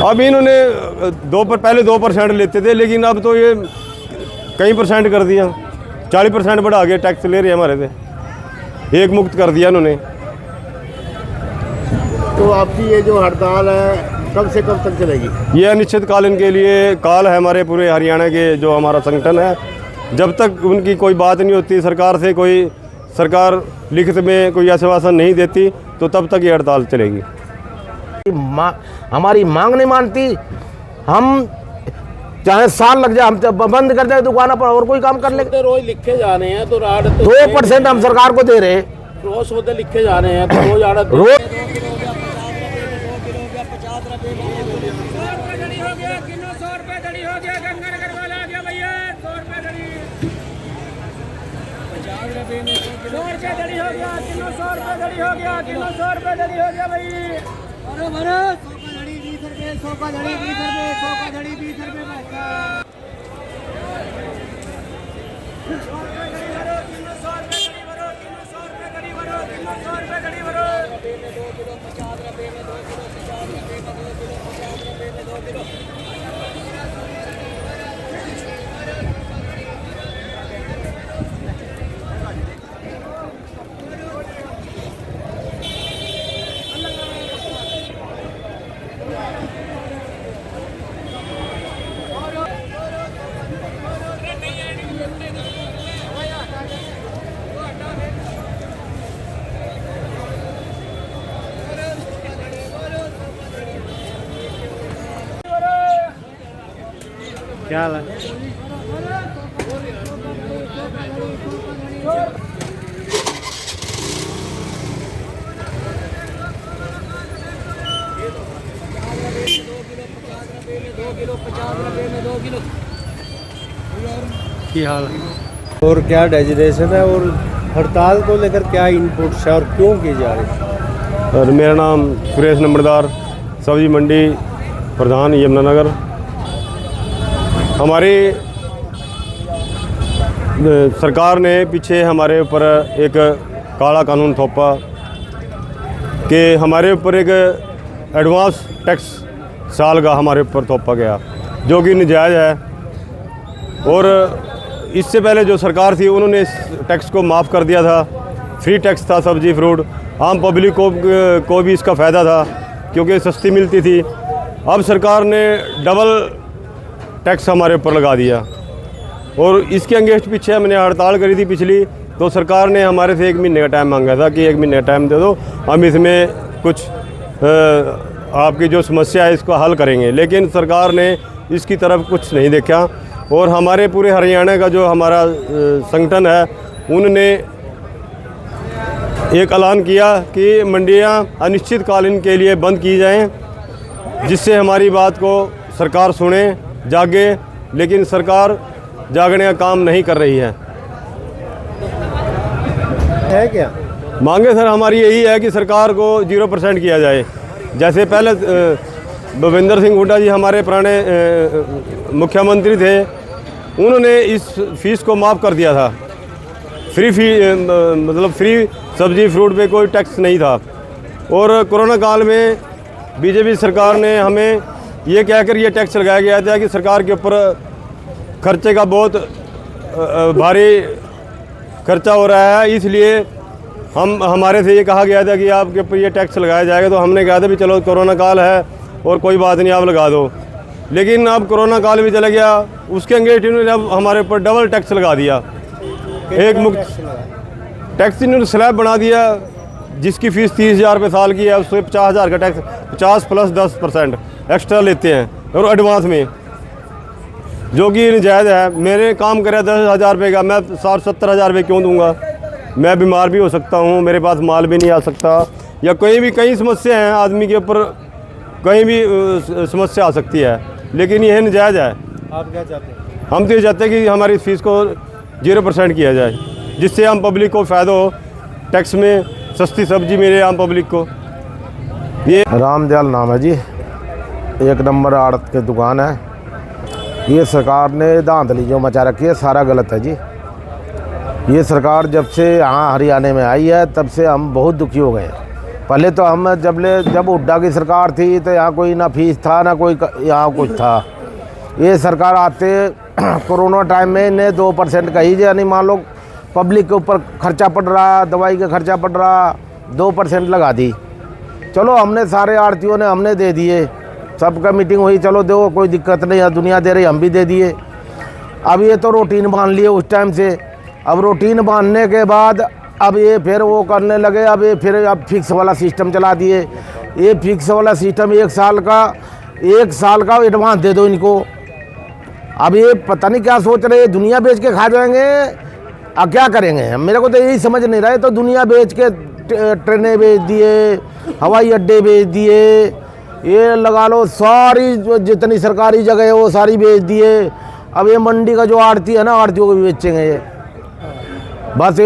अब इन्होंने पहले 2% लेते थे, लेकिन अब तो ये कई % कर दिया, 40% बढ़ा के टैक्स ले रहे हैं हमारे से, एक मुक्त कर दिया इन्होंने। तो आपकी ये जो हड़ताल है कब से कब तक चलेगी? ये अनिश्चितकालीन के लिए काल है हमारे पूरे हरियाणा के जो हमारा संगठन है, जब तक उनकी कोई बात नहीं होती सरकार से, कोई सरकार लिखित में कोई आश्वासन नहीं देती, तो तब तक ये हड़ताल चलेगी। हमारी मांग नहीं मानती, हम चाहे साल लग जाए, हम बंद कर दे दुकानों पर और कोई काम कर ले। रोज लिखे जा रहे हैं तो 2% हम सरकार को दे रहे, रोज सौदे लिखे जा रहे हैं तो रोज क्या हाल है? क्या हाल है और क्या डेजिग्नेशन है और हड़ताल को लेकर क्या इनपुट्स है और क्यों की जा रही है? और मेरा नाम सुरेश नंबरदार, सब्जी मंडी प्रधान, यमुनानगर। हमारी सरकार ने पीछे हमारे ऊपर एक काला कानून थोपा कि हमारे ऊपर एक एडवांस टैक्स साल का हमारे ऊपर थोपा गया, जो कि नाजायज़ है। और इससे पहले जो सरकार थी उन्होंने इस टैक्स को माफ़ कर दिया था, फ्री टैक्स था सब्जी फ्रूट, आम पब्लिक को भी इसका फ़ायदा था क्योंकि सस्ती मिलती थी। अब सरकार ने डबल टैक्स हमारे ऊपर लगा दिया और इसके अगेंस्ट पीछे हमने हड़ताल करी थी पिछली, तो सरकार ने हमारे से 1 महीने का टाइम मांगा था कि 1 महीने का टाइम दे दो, हम इसमें कुछ आपकी जो समस्या है इसको हल करेंगे। लेकिन सरकार ने इसकी तरफ कुछ नहीं देखा और हमारे पूरे हरियाणा का जो हमारा संगठन है उन्होंने एक ऐलान किया कि मंडियां अनिश्चितकालीन के लिए बंद की जाएं, जिससे हमारी बात को सरकार सुने, जागे। लेकिन सरकार जागने का काम नहीं कर रही है क्या मांगे सर हमारी यही है कि सरकार को 0% किया जाए। जैसे पहले भूपेंद्र सिंह हुड्डा जी हमारे पुराने मुख्यमंत्री थे, उन्होंने इस फीस को माफ़ कर दिया था, मतलब फ्री सब्जी फ्रूट पे कोई टैक्स नहीं था। और कोरोना काल में बीजेपी सरकार ने हमें ये कहकर ये टैक्स लगाया गया था कि सरकार के ऊपर खर्चे का बहुत भारी खर्चा हो रहा है, इसलिए हमारे से ये कहा गया था कि आपके ऊपर ये टैक्स लगाया जाएगा। तो हमने कहा था भी चलो कोरोना काल है और कोई बात नहीं, आप लगा दो। लेकिन अब कोरोना काल भी चला गया, उसके अगेंस्ट इन्होंने अब हमारे ऊपर डबल टैक्स लगा दिया। एक मुक्त टैक्स इन्होंने स्लैब बना दिया, जिसकी फ़ीस 30,000 रुपये साल की है, उससे 50,000 का टैक्स 50 + 10% एक्स्ट्रा लेते हैं और एडवांस में, जो कि नाजायज़ है। मेरे काम करे 10,000 रुपये का, मैं 60-70,000 रुपये क्यों दूंगा? मैं बीमार भी हो सकता हूँ, मेरे पास माल भी नहीं आ सकता, या कई समस्या हैं आदमी के ऊपर, कहीं भी समस्या आ सकती है, लेकिन यह नाजायज़ है। आप क्या चाहते हैं? हम तो ये चाहते हैं कि हमारी फ़ीस को 0% किया जाए, जिससे आम पब्लिक को फ़ायदा हो, टैक्स में सस्ती सब्जी मिले आम पब्लिक को। ये रामदयाल नाम है जी, 1 नंबर आड़त की दुकान है। ये सरकार ने धांधली जो मचा रखी है सारा गलत है जी। ये सरकार जब से यहाँ हरियाणा में आई है तब से हम बहुत दुखी हो गए हैं। पहले तो हम जब हुड्डा की सरकार थी तो यहाँ कोई ना फीस था ना कोई यहाँ कुछ था। ये सरकार आते कोरोना टाइम में इन्हें 2% कही, यानी मान लो पब्लिक के ऊपर खर्चा पड़ रहा, दवाई का खर्चा पड़ रहा, 2% लगा दी। चलो हमने सारे आड़तियों ने हमने दे दिए, सबका मीटिंग हुई, चलो दो कोई दिक्कत नहीं है, दुनिया दे रही, हम भी दे दिए। अब ये तो रूटीन बांध लिए उस टाइम से। अब रूटीन बांधने के बाद अब ये फिर वो करने लगे, अब ये फिर अब फिक्स वाला सिस्टम चला दिए। ये फिक्स वाला सिस्टम 1 साल का एडवांस दे दो इनको। अब ये पता नहीं क्या सोच रहे, दुनिया बेच के खा जाएंगे, अब क्या करेंगे? मेरे को तो यही समझ नहीं रहा है। तो दुनिया बेच के ट्रेनें बेच दिए, हवाई अड्डे बेच दिए, ये लगा लो सारी जितनी सरकारी जगह है वो सारी बेच दिए। अब ये मंडी का जो आड़ती है ना, आड़तियों को भी बेचेंगे ये बस।